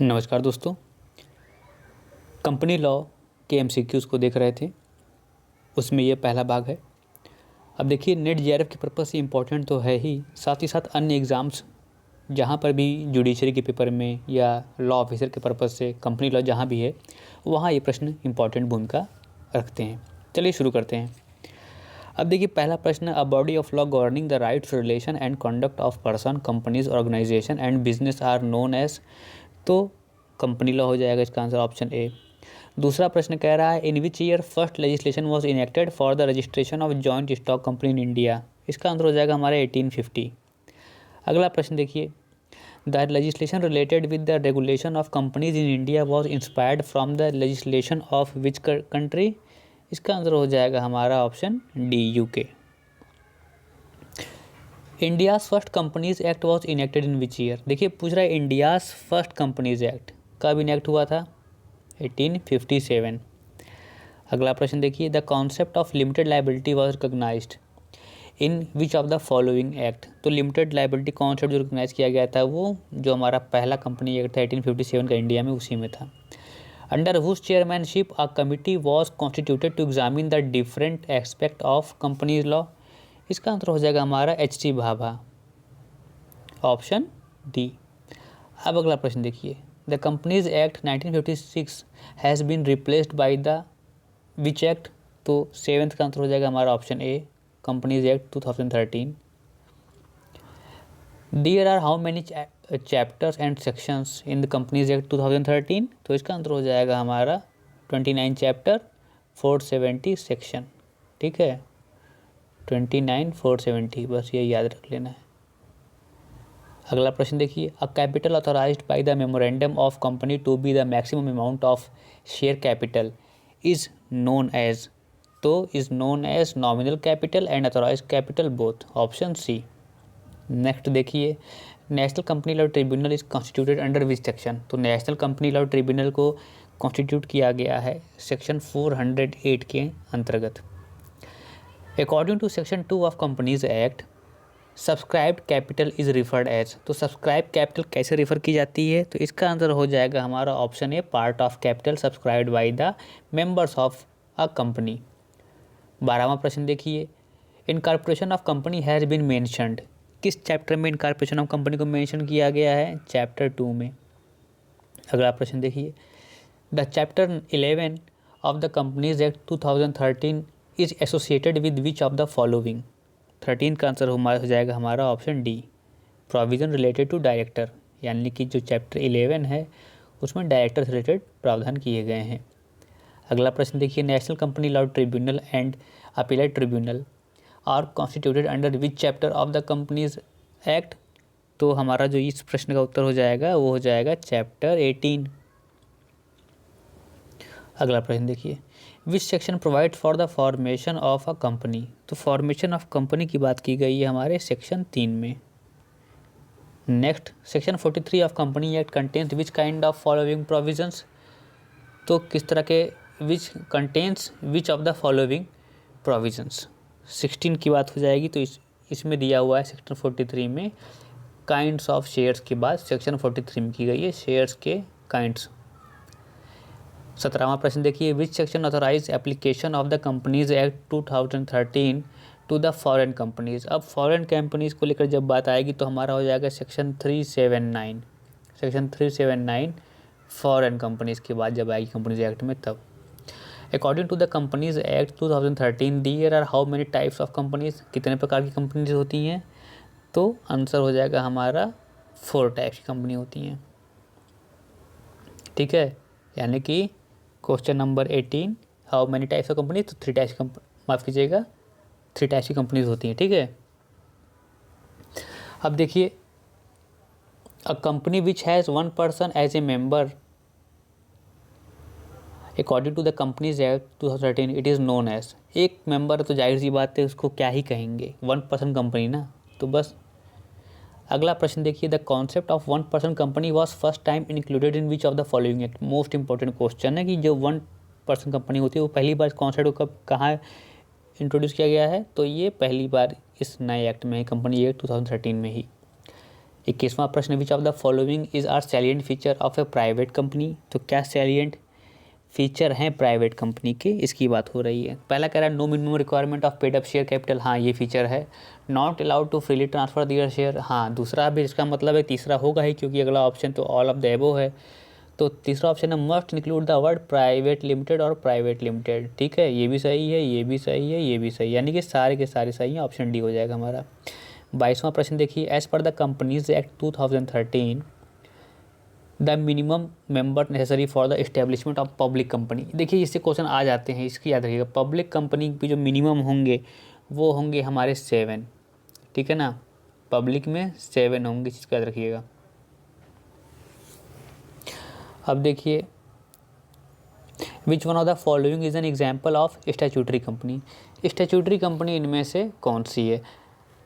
नमस्कार दोस्तों। Company law के एमसीक्यूज़ को देख रहे थे, उसमें ये पहला भाग है। अब देखिए, नेट जेआरएफ के पर्पज़ से इम्पोर्टेंट तो है ही, साथ ही साथ अन्य एग्ज़ाम्स जहाँ पर भी जुडिशरी के पेपर में या लॉ ऑफिसर के पर्पज़ से कंपनी लॉ जहाँ भी है, वहाँ ये प्रश्न इम्पोर्टेंट भूमिका रखते हैं। चलिए शुरू करते हैं। अब देखिए, पहला प्रश्न, a body of law governing the rights, relation and conduct of person, companies, organisation and business are known as. तो कंपनी लॉ हो जाएगा इसका आंसर, ऑप्शन ए। दूसरा प्रश्न कह रहा है, in which year first legislation was enacted for the registration of joint stock company in India. इसका आंसर हो जाएगा हमारे 1850। अगला प्रश्न देखिए, the legislation related with the regulation of companies in India was inspired from the legislation of which country। इसका answer हो जाएगा हमारा option D, UK. India's first companies act was enacted in which year. देखिए, पूछ रहा है India's first companies act कब enact हुआ था, 1857। अगला प्रश्न देखिए, the concept of limited liability was recognised in which of the following act. तो लिमिटेड लाइबिलिटी कॉन्सेप्ट जो रिकोगनाइज किया गया था, वो जो हमारा पहला कंपनी एक्ट था 1857 का इंडिया में, उसी में था। Under whose chairmanship a committee was constituted to examine the different aspect of companies law. इसका आंसर हो जाएगा हमारा H T Bhabha, option D. अब अगला प्रश्न देखिए, the companies act 1956 has been replaced by the which act. तो सेवेंथ का आंसर हो जाएगा हमारा option A, companies act 2013। There are how many chapters and sections in the companies act 2013। तो इसका आंसर हो जाएगा हमारा 29 चैप्टर, 470 सेक्शन। ठीक है, 29 470, बस ये याद रख लेना है। अगला प्रश्न देखिए, a capital authorised by the memorandum of company to be the maximum amount of share capital is known as. तो is known as nominal capital and authorise capital both, option C. Next देखिए, national company law Tribunal is constituted under which section. तो National company law Tribunal को constitute किया गया है section 408 के अंतर्गत। According to section 2 of companies Act, subscribed capital is referred as. तो subscribe capital कैसे रिफर की जाती है, तो इसका आंसर हो जाएगा हमारा option A, part of capital subscribed by the members of a company. 12वां प्रश्न देखिए, incorporation of company has been mentioned. किस चैप्टर में इनकॉर्पोरेशन ऑफ कंपनी को मेंशन किया गया है, चैप्टर 2 में। अगला प्रश्न देखिए, the chapter 11 of the companies act 2013 is associated with which of the following. 13 का आंसर हो जाएगा हमारा option D, provision related to director. यानी कि जो चैप्टर 11 है उसमें डायरेक्टर से रिलेटेड प्रावधान किए गए हैं। अगला प्रश्न देखिए, national company law tribunal and appellate tribunal are constituted under which chapter of the companies act. तो हमारा जो इस प्रश्न का उत्तर हो जाएगा वो हो जाएगा चैप्टर 18। अगला प्रश्न देखिए, which section provide for the formation of a company. तो फॉर्मेशन ऑफ कंपनी की बात की गई है हमारे सेक्शन 3 में। Next, section 43 of company act contains which kind of following provisions. तो किस तरह के, which contains which of the following provisions. 16 की बात हो जाएगी, तो इसमें दिया हुआ है सेक्शन 43 में काइंड्स ऑफ शेयर्स की बात सेक्शन 43 में की गई है, शेयर्स के काइंड्स। 17वां प्रश्न देखिए, which section authorise application of the companies act 2013 to the foreign companies. अब फॉरेन कंपनीज को लेकर जब बात आएगी तो हमारा हो जाएगा सेक्शन 379। सेक्शन 379 फॉरेन कंपनीज की बात जब आएगी कंपनीज एक्ट में तब। According to the companies act 2013 there are how many types of companies. कितने प्रकार की कंपनीज होती हैं, तो आंसर हो जाएगा हमारा 4 टाइप्स की कंपनी होती हैं। ठीक है, यानी कि question number 18, how many types of company, तो 3 टाइप्स माफ़ कीजिएगा 3 टाइप्स की कंपनीज होती हैं। ठीक है, अब देखिए, a company which has 1 person as a member according to the companies act 2013 it is known as. एक मेंबर तो जाहिर सी बात है उसको क्या ही कहेंगे, 1 पर्सन कंपनी ना, तो बस। अगला प्रश्न देखिए, the concept of 1 person company was first time included in which of the following act. Most important question है कि जो 1 पर्सन कंपनी होती है वो पहली बार कॉन्सेप्ट को कब कहाँ इंट्रोड्यूस किया गया है, तो ये पहली बार इस नए एक्ट में है, कंपनी एक्ट 2013 में ही। 21वां प्रश्न, which of the following is are salient feature of a private company. तो क्या सैलिएंट फीचर हैं प्राइवेट कंपनी के, इसकी बात हो रही है। पहला कह रहा है no minimum requirement of paid up share capital, हाँ ये फीचर है। Not allowed to freely transfer their share, हाँ दूसरा भी इसका मतलब है तीसरा होगा ही, क्योंकि अगला ऑप्शन तो ऑल ऑफ द एबो है। तो तीसरा ऑप्शन है must include the word private limited और प्राइवेट लिमिटेड, ठीक है, ये भी सही है, ये भी सही है, ये भी सही है, यानी कि सारे के सारे सही हैं, ऑप्शन डी हो जाएगा हमारा। 22वां प्रश्न देखिए, as per the companies act 2013 the minimum member necessary for the establishment of public company. देखिए इससे क्वेश्चन आ जाते हैं, इसकी याद रखिएगा। पब्लिक कंपनी के जो मिनिमम होंगे वो होंगे हमारे 7, ठीक है ना, पब्लिक में 7 होंगे, इस चीज़ का याद रखिएगा। अब देखिए, which one of the following is an example of statutory company. Statutory company इनमें से कौन सी है।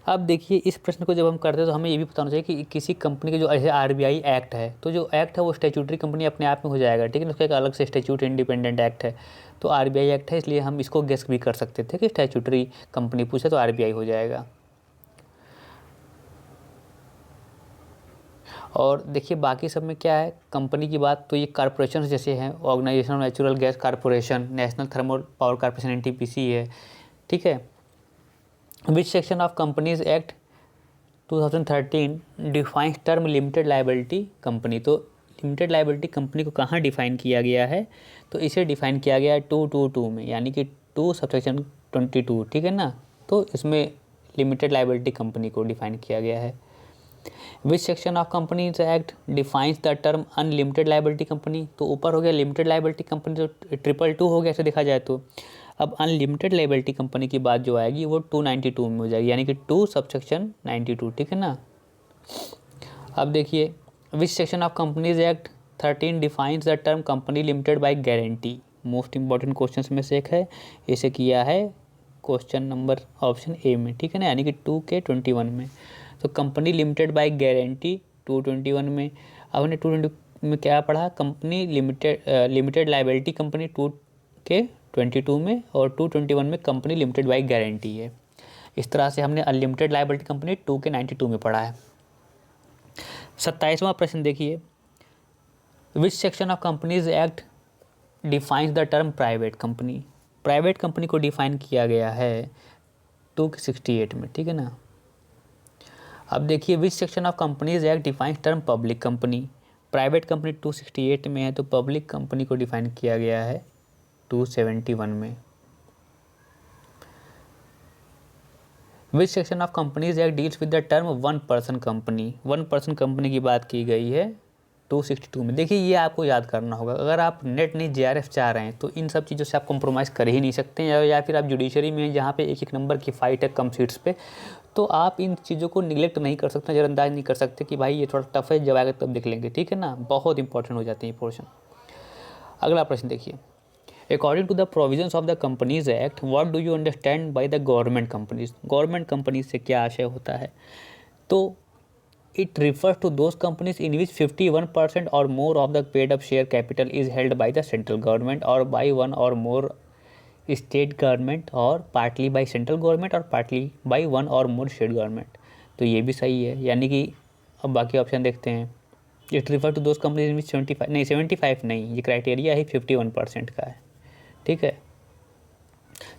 अब देखिए इस प्रश्न को जब हम करते हैं तो हमें ये भी पता होना चाहिए कि किसी कंपनी के जो RBI एक्ट है, तो जो एक्ट है वो स्टैट्यूटरी कंपनी अपने आप में हो जाएगा, ठीक है ना, उसका एक अलग से स्टैट्यूट इंडिपेंडेंट एक्ट है। तो RBI एक्ट है, इसलिए हम इसको गेस भी कर सकते थे कि स्टैट्यूटरी कंपनी पूछे तो RBI हो जाएगा। और देखिए बाकी सब में क्या है, कंपनी की बात तो ये कॉर्पोरेशन जैसे हैं, organisation of natural gas corporation, national thermal power corporation NTPC है, ठीक है। Which section of companies act 2013 defines term limited liability company. तो लिमिटेड लाइबिलिटी कंपनी को कहाँ डिफाइन किया गया है, तो इसे डिफाइन किया गया है 222 में, यानी कि 2 सबसेक्शन 22, ठीक है ना। तो इसमें लिमिटेड लाइबिलिटी कंपनी को डिफाइन किया गया है। Which section of companies act defines the term unlimited liability company. तो ऊपर हो गया लिमिटेड लाइबिलिटी कंपनी, तो 222 हो गया ऐसे देखा जाए तो। अब अनलिमिटेड लाइबिलिटी कंपनी की बात जो आएगी वो 292 में हो जाएगी, यानी कि 2 सबसेक्शन 92, ठीक है ना। अब देखिए, which section of companies act 13 defines the term company limited by guarantee. Most important question में से एक है, इसे किया है क्वेश्चन नंबर ऑप्शन ए में, ठीक है ना, यानी कि 2 के 21 में। तो कंपनी लिमिटेड बाय गारंटी 221 में। अब हमने 220 में क्या पढ़ा, कंपनी लिमिटेड लाइबिलिटी कंपनी 2 के 22 में, और 221 में कंपनी लिमिटेड बाय गारंटी है। इस तरह से हमने अनलिमिटेड लाइबिलिटी कंपनी 2 के 92 में पढ़ा है। 27वां प्रश्न देखिए, which section of companies act defines the term private company. Private company को डिफाइन किया गया है 2 के 68 में, ठीक है ना। अब देखिए, which section of companies act defines term public company. Private company 268 में है, तो पब्लिक कंपनी को डिफाइन किया गया है 271 में। विच section of companies act deals with the term 1 person company. 1 person company की बात की गई है 262 में। देखिए ये आपको याद करना होगा, अगर आप नेट नहीं JRF चाह रहे हैं तो इन सब चीज़ों से आप कॉम्प्रोमाइज़ कर ही नहीं सकते हैं, या फिर आप जुडिशरी में हैं जहाँ पे एक नंबर की फाइट है कम सीट्स पे, तो आप इन चीज़ों को निगलेक्ट नहीं कर सकते, नज़रअंदाज नहीं कर सकते कि भाई ये थोड़ा टफ है, जब आएगा तब देख लेंगे, ठीक है ना। बहुत इंपॉर्टेंट हो जाते हैं ये पोर्शन। अगला प्रश्न देखिए, according to the provisions of the companies act what do you understand by the government companies. Government companies से क्या आशय होता है, तो it refers to those companies in which 51% or more of the paid up share capital is held by the central government or by one or more state government or partly by central government or partly by one or more state government। तो ये भी सही है, यानी कि अब बाकी option देखते हैं। It refer to those companies which 75 नहीं, ये क्राइटेरिया ही 51% का है, ठीक है।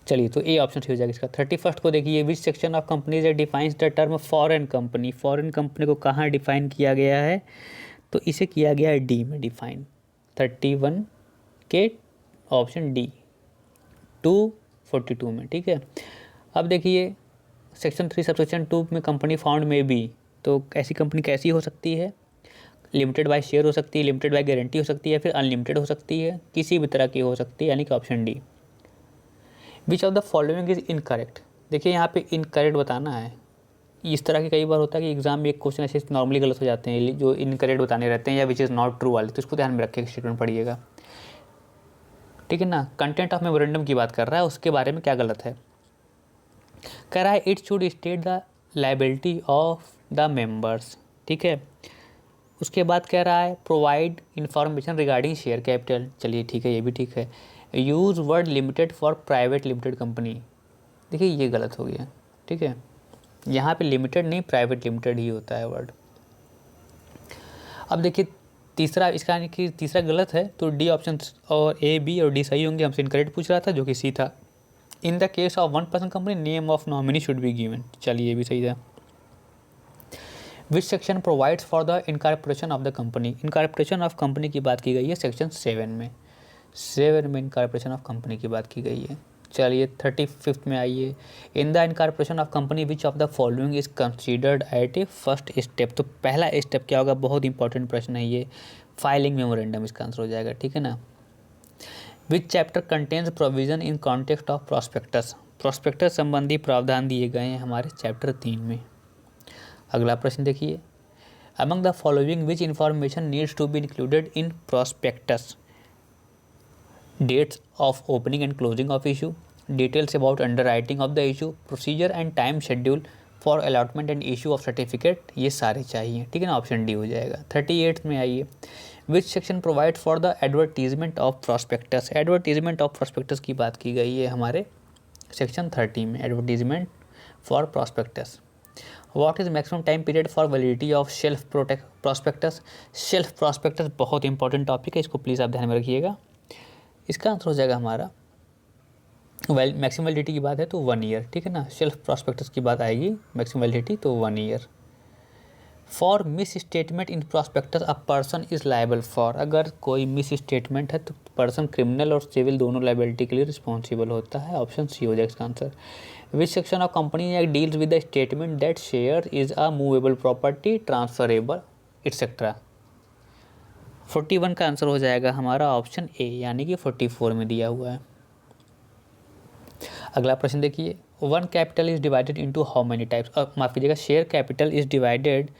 चलिए तो ए ऑप्शन हो जाएगा इसका। 31 को देखिए, which section of companies defines the term foreign company. Foreign company को कहाँ डिफाइन किया गया है, तो इसे किया गया है डी में डिफाइन, 31 के ऑप्शन डी 242 में, ठीक है। अब देखिए सेक्शन 3 सबसेक्शन 2 में कंपनी फाउंड में भी, तो ऐसी कंपनी कैसी हो सकती है, लिमिटेड बाय शेयर हो सकती है, लिमिटेड बाय गारंटी हो सकती है, फिर अनलिमिटेड हो सकती है, किसी भी तरह की हो सकती है, यानी कि option D. Which of the following is incorrect. देखिए यहाँ पे इनकरेक्ट बताना है, इस तरह की कई बार होता है कि एग्जाम में एक क्वेश्चन ऐसे नॉर्मली गलत हो जाते हैं जो इनकरेक्ट बताने रहते हैं, या विच इज़ नॉट ट्रू वाले, तो इसको ध्यान में रखिएगा, स्टेटमेंट पढ़िएगा, ठीक है ना। कंटेंट ऑफ मेमोरेंडम की बात कर रहा है, उसके बारे में क्या गलत है, कह रहा है it should state the liability of the members, ठीक है। उसके बाद कह रहा है provide information regarding share capital, चलिए ठीक है, ये भी ठीक है। Use word limited for private limited company, देखिए ये गलत हो गया, ठीक है। यहाँ पे लिमिटेड नहीं प्राइवेट लिमिटेड ही होता है वर्ड। अब देखिए तीसरा, इसका यानी कि तीसरा गलत है, तो डी ऑप्शन और ए बी और डी सही होंगे। हमसे इनकरेक्ट पूछ रहा था जो कि सी था। In the case of 1% company name of nominee should be given, चलिए ये भी सही था। Which section provides for the incorporation of the company, incorporation of company की बात की गई है सेक्शन 7 में, 7 में इनकॉर्पोरेशन ऑफ कंपनी की बात की गई है। चलिए 35 में आइए, in the incorporation of company which of the following is considered at a first step, तो पहला स्टेप क्या होगा, बहुत इंपॉर्टेंट प्रश्न है ये, फाइलिंग मेमोरेंडम इसका आंसर हो जाएगा, ठीक है ना। विच chapter contains provision in context of prospectus, prospectus संबंधी प्रावधान दिए गए हैं हमारे चैप्टर 3 में। अगला प्रश्न देखिए, among the following which information needs to be included in prospectus, dates of opening and closing of issue, details about underwriting of the issue, procedure and time schedule for allotment and issue of certificate, ये सारे चाहिए, ठीक है ना, option D हो जाएगा। 38 में आइए, which section provide for the advertisement of prospectus, advertisement of prospectus की बात की गई है हमारे सेक्शन 30 में, advertisement for prospectus. What is maximum time period for validity of shelf prospectus, shelf prospectus बहुत इंपॉर्टेंट टॉपिक है, इसको प्लीज़ आप ध्यान में रखिएगा। इसका आंसर हो जाएगा हमारा, मैक्सिमम वैलिडिटी की बात है तो 1 ईयर, ठीक है ना, शेल्फ प्रॉस्पेक्टस की बात आएगी, मैक्सिमम वैलिडिटी तो 1 year. For miss statement in prospectus a person is liable for, अगर कोई मिस स्टेटमेंट है तो पर्सन क्रिमिनल और सिविल दोनों लायबिलिटी के लिए रिस्पॉन्सिबल होता है, ऑप्शन सी हो जाएगा इसका answer. Which section of company act deals with the statement that share is a movable property transferable etcetera, 41 का आंसर हो जाएगा हमारा ऑप्शन ए, यानी कि 44 में दिया हुआ है। अगला प्रश्न देखिए, one capital is divided into how many types, माफ कीजिएगा, share capital is divided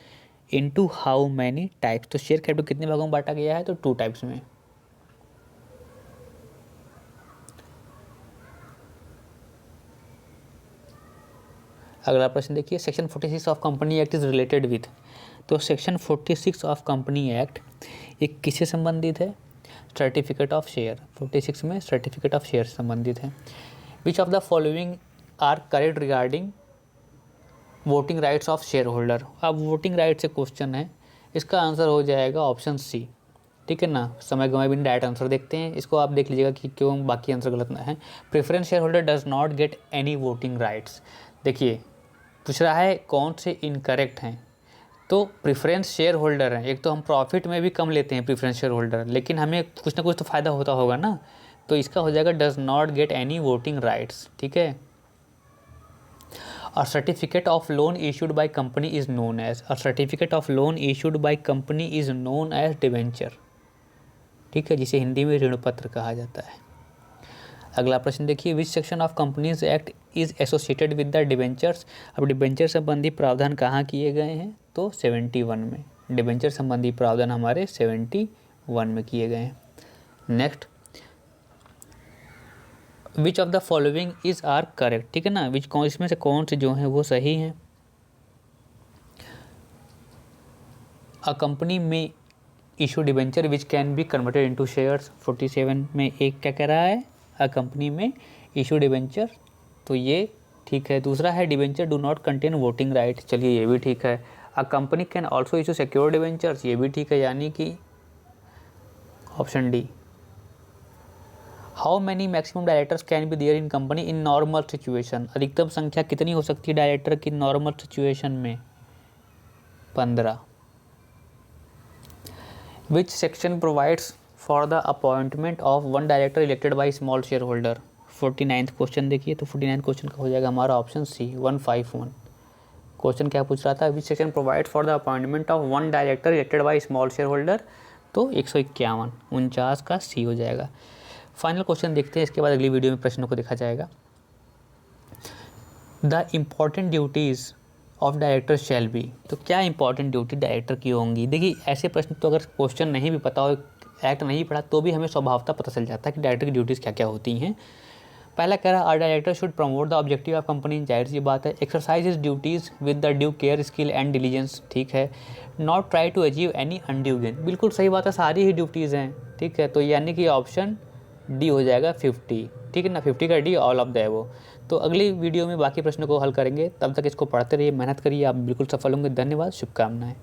into how many types, तो शेयर कैपिटल कितने भागों में बांटा गया है, तो 2 टाइप्स में। अगला प्रश्न देखिए, section 46 of company act is related with, तो सेक्शन 46 ऑफ कंपनी एक्ट एक किससे संबंधित है, सर्टिफिकेट ऑफ शेयर, 46 में सर्टिफिकेट ऑफ शेयर संबंधित है। Which of the following are correct regarding voting rights of shareholder, अब वोटिंग राइट से क्वेश्चन है, इसका आंसर हो जाएगा ऑप्शन सी, ठीक है ना। समय गंवाए बिना डायरेक्ट आंसर देखते हैं, इसको आप देख लीजिएगा कि क्यों बाकी आंसर गलत ना है। Preference share holder does not get any voting rights, देखिए पूछ रहा है कौन से इनकरेक्ट हैं, तो प्रेफरेंस शेयर होल्डर हैं, एक तो हम प्रॉफिट में भी कम लेते हैं प्रेफरेंस शेयर होल्डर, लेकिन हमें कुछ ना कुछ तो फ़ायदा होता होगा ना, तो इसका हो जाएगा does not get any voting rights, ठीक है। और certificate of loan issued by company is known as, और certificate of loan issued by company is known as debenture, ठीक है, जिसे हिंदी में ऋण पत्र कहा जाता है। अगला प्रश्न देखिए, which section of companies act is associated with the debentures, अब डिवेंचर संबंधी प्रावधान कहाँ किए गए हैं, तो 71 में, डिवेंचर संबंधी प्रावधान हमारे 71 में किए गए हैं। Next, which of the following is are correct, ठीक है ना, विच कौन इसमें से कौन से जो हैं वो सही हैं। अ कंपनी में issue debenture which can be converted into shares, 47 में एक क्या कह रहा है, अ कंपनी में इशू डिवेंचर, तो ये ठीक है। दूसरा है debenture do not contain voting right, चलिए ये भी ठीक है। A company can also issue secure debentures, ये भी ठीक है, यानी कि option D. How many maximum directors can be there in company in normal situation, अधिकतम संख्या कितनी हो सकती है डायरेक्टर की नॉर्मल सिचुएशन में, 15। Which section provides for the appointment of one director elected by small share holder, 49th question देखिए, तो 49th क्वेश्चन का हो जाएगा हमारा ऑप्शन सी, 151। क्वेश्चन क्या पूछ रहा था, which section provide for the appointment of one director elected by small share holder, तो 151, 49 का सी हो जाएगा। फाइनल क्वेश्चन देखते हैं, इसके बाद अगली वीडियो में प्रश्नों को देखा जाएगा। The important duties of director shall be, तो क्या इंपॉर्टेंट ड्यूटी डायरेक्टर की होंगी। देखिए ऐसे प्रश्न तो अगर क्वेश्चन नहीं भी पता हो, एक्ट नहीं पढ़ा, तो भी हमें स्वभावतः पता चल जाता है कि डायरेक्टर की ड्यूटीज़ क्या क्या होती हैं। पहला कह रहा है are director should promote the objective of company, जाहिर सी बात है। Exercise is duties with the due care skill and diligence, ठीक है। Not try to achieve any undue gain, बिल्कुल सही बात है, सारी ही ड्यूटीज़ हैं, ठीक है, तो यानी कि ऑप्शन डी हो जाएगा 50, ठीक है ना, 50 का D, all of the above. तो अगली वीडियो में बाकी प्रश्नों को हल करेंगे, तब तक इसको पढ़ते रहिए, मेहनत करिए, आप बिल्कुल सफल होंगे। धन्यवाद, शुभकामनाएं।